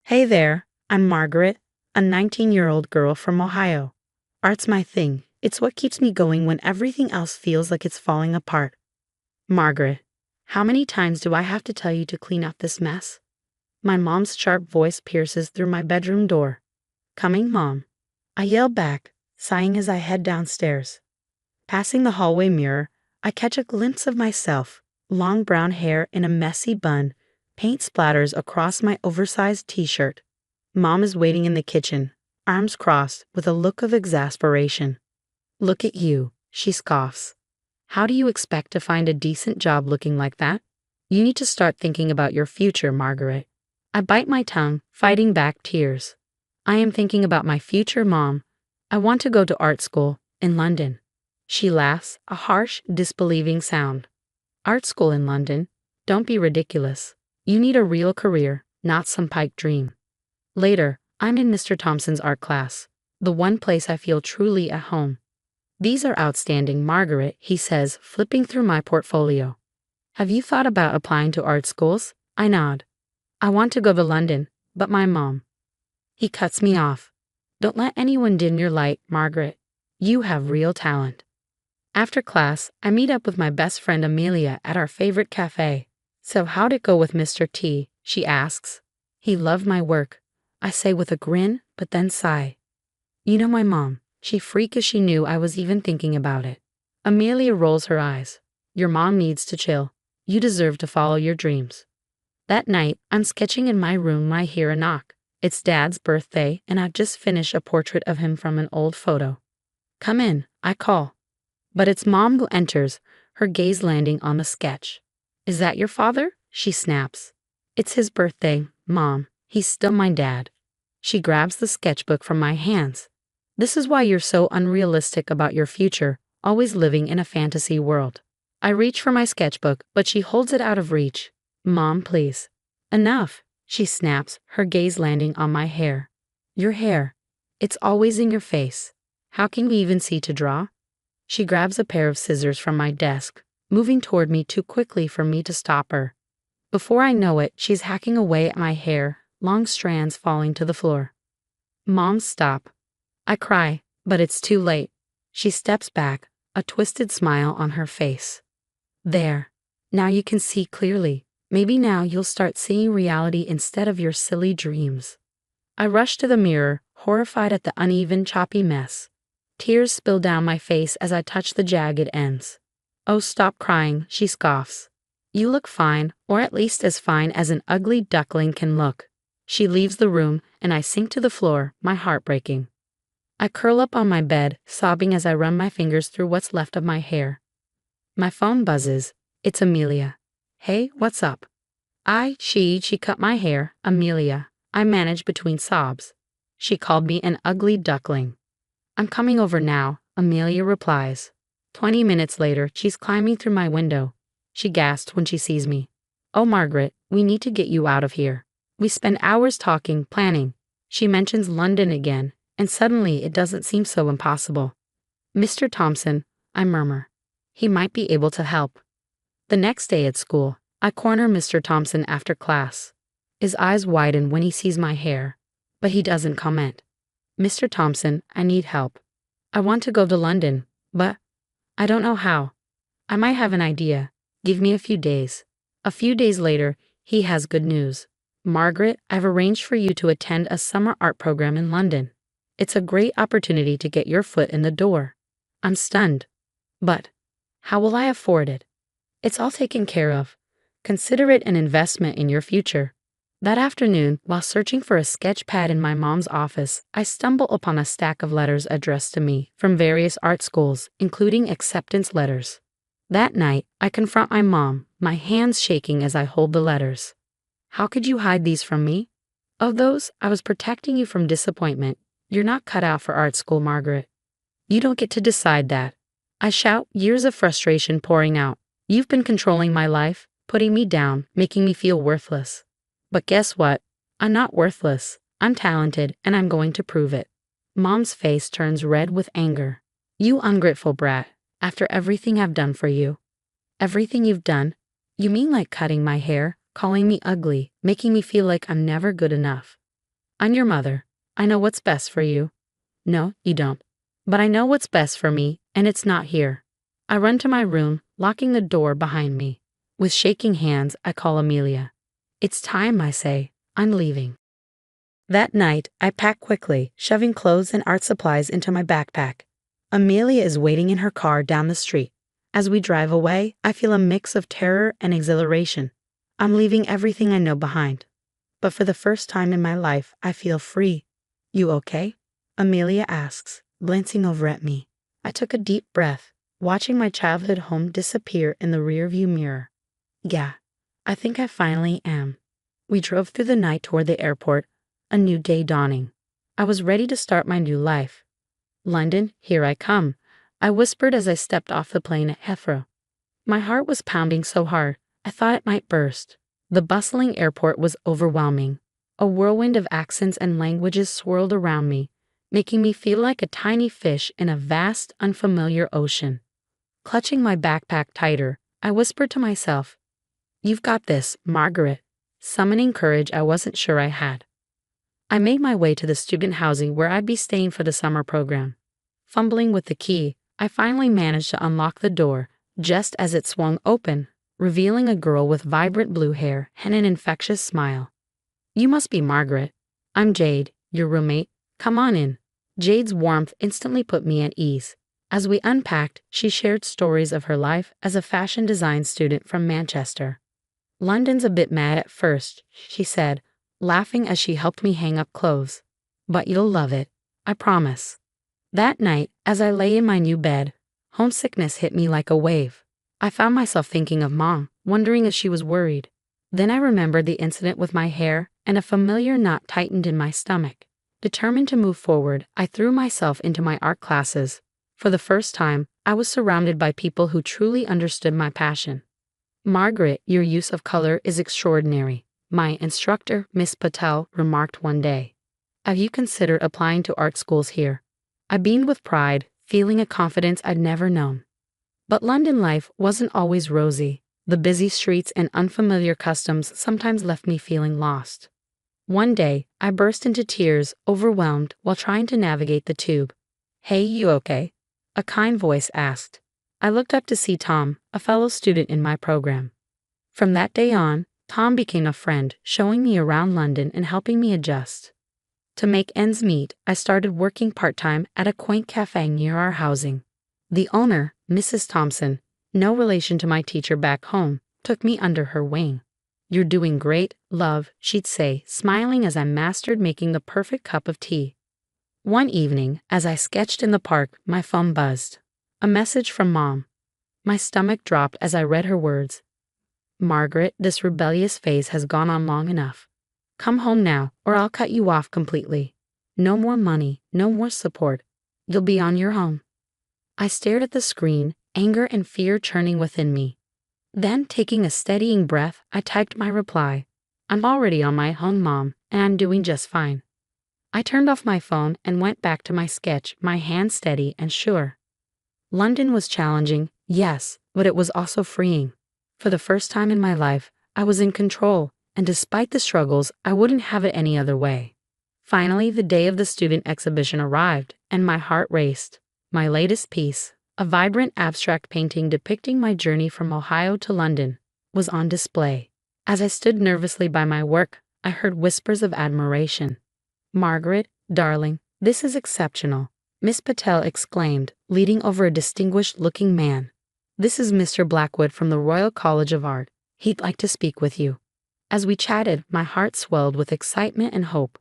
Hey there, I'm Margaret, a 19-year-old girl from Ohio. Art's my thing. It's what keeps me going when everything else feels like it's falling apart. Margaret, how many times do I have to tell you to clean up this mess? My mom's sharp voice pierces through my bedroom door. Coming, Mom. I yell back, sighing as I head downstairs. Passing the hallway mirror, I catch a glimpse of myself, long brown hair in a messy bun. Paint splatters across my oversized t-shirt. Mom is waiting in the kitchen, arms crossed, with a look of exasperation. Look at you, she scoffs. How do you expect to find a decent job looking like that? You need to start thinking about your future, Margaret. I bite my tongue, fighting back tears. I am thinking about my future, Mom. I want to go to art school in London. She laughs, a harsh, disbelieving sound. Art school in London? Don't be ridiculous. You need a real career, not some pipe dream. Later, I'm in Mr. Thompson's art class, the one place I feel truly at home. These are outstanding, Margaret, he says, flipping through my portfolio. Have you thought about applying to art schools? I nod. I want to go to London, but my mom. He cuts me off. Don't let anyone dim your light, Margaret. You have real talent. After class, I meet up with my best friend Amelia at our favorite cafe. So how'd it go with Mr. T? She asks. He loved my work, I say with a grin, but then sigh. You know my mom, she'd freak if she knew I was even thinking about it. Amelia rolls her eyes. Your mom needs to chill. You deserve to follow your dreams. That night, I'm sketching in my room when I hear a knock. It's Dad's birthday, and I've just finished a portrait of him from an old photo. Come in, I call. But it's Mom who enters, her gaze landing on the sketch. Is that your father? She snaps. It's his birthday, Mom. He's still my dad. She grabs the sketchbook from my hands. This is why you're so unrealistic about your future, always living in a fantasy world. I reach for my sketchbook, but she holds it out of reach. Mom, please. Enough, she snaps, her gaze landing on my hair. Your hair. It's always in your face. How can we even see to draw? She grabs a pair of scissors from my desk, moving toward me too quickly for me to stop her. Before I know it, she's hacking away at my hair, long strands falling to the floor. Mom, stop. I cry, but it's too late. She steps back, a twisted smile on her face. There. Now you can see clearly. Maybe now you'll start seeing reality instead of your silly dreams. I rush to the mirror, horrified at the uneven, choppy mess. Tears spill down my face as I touch the jagged ends. Oh, stop crying, she scoffs. You look fine, or at least as fine as an ugly duckling can look. She leaves the room, and I sink to the floor, my heart breaking. I curl up on my bed, sobbing as I run my fingers through what's left of my hair. My phone buzzes. It's Amelia. Hey, what's up? She cut my hair, Amelia. I manage between sobs. She called me an ugly duckling. I'm coming over now, Amelia replies. 20 minutes later, she's climbing through my window. She gasps when she sees me. Oh, Margaret, we need to get you out of here. We spend hours talking, planning. She mentions London again, and suddenly it doesn't seem so impossible. Mr. Thompson, I murmur. He might be able to help. The next day at school, I corner Mr. Thompson after class. His eyes widen when he sees my hair, but he doesn't comment. Mr. Thompson, I need help. I want to go to London, but I don't know how. I might have an idea. Give me a few days. A few days later, he has good news. Margaret, I've arranged for you to attend a summer art program in London. It's a great opportunity to get your foot in the door. I'm stunned. But how will I afford it? It's all taken care of. Consider it an investment in your future. That afternoon, while searching for a sketch pad in my mom's office, I stumble upon a stack of letters addressed to me from various art schools, including acceptance letters. That night, I confront my mom, my hands shaking as I hold the letters. How could you hide these from me? Of those, I was protecting you from disappointment. You're not cut out for art school, Margaret. You don't get to decide that. I shout, years of frustration pouring out. You've been controlling my life, putting me down, making me feel worthless. But guess what? I'm not worthless. I'm talented, and I'm going to prove it. Mom's face turns red with anger. You ungrateful brat. After everything I've done for you. Everything you've done? You mean like cutting my hair, calling me ugly, making me feel like I'm never good enough. I'm your mother. I know what's best for you. No, you don't. But I know what's best for me, and it's not here. I run to my room, locking the door behind me. With shaking hands, I call Amelia. It's time, I say. I'm leaving. That night, I pack quickly, shoving clothes and art supplies into my backpack. Amelia is waiting in her car down the street. As we drive away, I feel a mix of terror and exhilaration. I'm leaving everything I know behind. But for the first time in my life, I feel free. You okay? Amelia asks, glancing over at me. I took a deep breath, watching my childhood home disappear in the rearview mirror. Yeah, I think I finally am. We drove through the night toward the airport, a new day dawning. I was ready to start my new life. London, here I come, I whispered as I stepped off the plane at Heathrow. My heart was pounding so hard, I thought it might burst. The bustling airport was overwhelming. A whirlwind of accents and languages swirled around me, making me feel like a tiny fish in a vast, unfamiliar ocean. Clutching my backpack tighter, I whispered to myself, "You've got this, Margaret," summoning courage I wasn't sure I had. I made my way to the student housing where I'd be staying for the summer program. Fumbling with the key, I finally managed to unlock the door, just as it swung open, revealing a girl with vibrant blue hair and an infectious smile. "You must be Margaret. I'm Jade, your roommate. Come on in." Jade's warmth instantly put me at ease. As we unpacked, she shared stories of her life as a fashion design student from Manchester. "London's a bit mad at first," she said, laughing as she helped me hang up clothes. "But you'll love it, I promise." That night, as I lay in my new bed, homesickness hit me like a wave. I found myself thinking of Mom, wondering if she was worried. Then I remembered the incident with my hair, and a familiar knot tightened in my stomach. Determined to move forward, I threw myself into my art classes. For the first time, I was surrounded by people who truly understood my passion. "Margaret, your use of color is extraordinary," my instructor, Miss Patel, remarked one day. "Have you considered applying to art schools here?" I beamed with pride, feeling a confidence I'd never known. But London life wasn't always rosy. The busy streets and unfamiliar customs sometimes left me feeling lost. One day, I burst into tears, overwhelmed while trying to navigate the tube. "Hey, you okay?" a kind voice asked. I looked up to see Tom, a fellow student in my program. From that day on, Tom became a friend, showing me around London and helping me adjust. To make ends meet, I started working part-time at a quaint cafe near our housing. The owner, Mrs. Thompson, no relation to my teacher back home, took me under her wing. "You're doing great, love," she'd say, smiling as I mastered making the perfect cup of tea. One evening, as I sketched in the park, my phone buzzed. A message from Mom. My stomach dropped as I read her words. "Margaret, this rebellious phase has gone on long enough. Come home now, or I'll cut you off completely. No more money, no more support. You'll be on your own." I stared at the screen, anger and fear churning within me. Then, taking a steadying breath, I typed my reply. "I'm already on my own, Mom, and I'm doing just fine." I turned off my phone and went back to my sketch, my hand steady and sure. London was challenging, yes, but it was also freeing. For the first time in my life, I was in control, and despite the struggles, I wouldn't have it any other way. Finally, the day of the student exhibition arrived, and my heart raced. My latest piece, a vibrant abstract painting depicting my journey from Ohio to London, was on display. As I stood nervously by my work, I heard whispers of admiration. "Margaret, darling, this is exceptional," Miss Patel exclaimed, leading over a distinguished-looking man. "This is Mr. Blackwood from the Royal College of Art. He'd like to speak with you." As we chatted, my heart swelled with excitement and hope.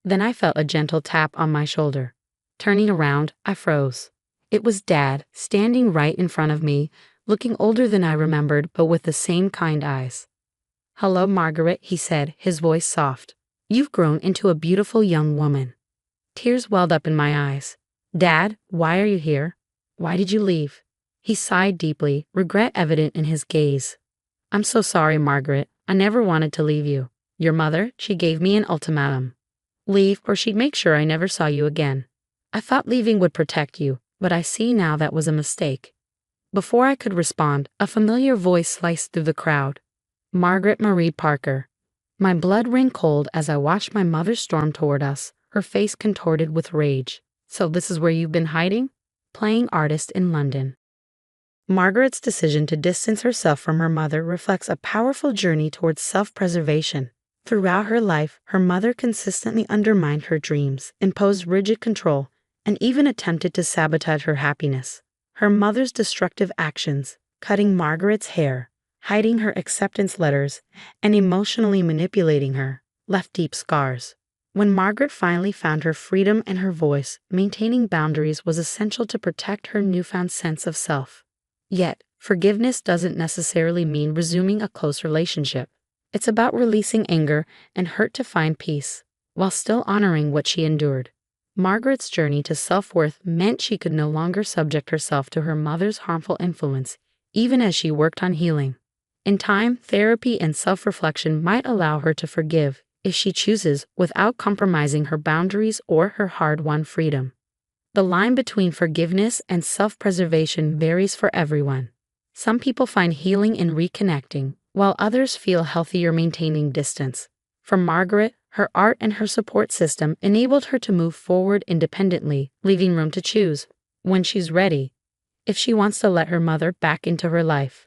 Then I felt a gentle tap on my shoulder. Turning around, I froze. It was Dad, standing right in front of me, looking older than I remembered, but with the same kind eyes. "Hello, Margaret," he said, his voice soft. "You've grown into a beautiful young woman." Tears welled up in my eyes. "Dad, why are you here? Why did you leave?" He sighed deeply, regret evident in his gaze. "I'm so sorry, Margaret. I never wanted to leave you. Your mother, she gave me an ultimatum. Leave, or she'd make sure I never saw you again. I thought leaving would protect you, but I see now that was a mistake." Before I could respond, a familiar voice sliced through the crowd. "Margaret Marie Parker." My blood ran cold as I watched my mother storm toward us, her face contorted with rage. So this is where you've been hiding? Playing artist in London. Margaret's decision to distance herself from her mother reflects a powerful journey towards self-preservation. Throughout her life, her mother consistently undermined her dreams, imposed rigid control, and even attempted to sabotage her happiness. Her mother's destructive actions, cutting Margaret's hair, hiding her acceptance letters, and emotionally manipulating her, left deep scars. When Margaret finally found her freedom and her voice, maintaining boundaries was essential to protect her newfound sense of self. Yet, forgiveness doesn't necessarily mean resuming a close relationship. It's about releasing anger and hurt to find peace, while still honoring what she endured. Margaret's journey to self-worth meant she could no longer subject herself to her mother's harmful influence, even as she worked on healing. In time, therapy and self-reflection might allow her to forgive, if she chooses, without compromising her boundaries or her hard-won freedom. The line between forgiveness and self-preservation varies for everyone. Some people find healing in reconnecting, while others feel healthier maintaining distance. For Margaret, her art and her support system enabled her to move forward independently, leaving room to choose, when she's ready, if she wants to let her mother back into her life.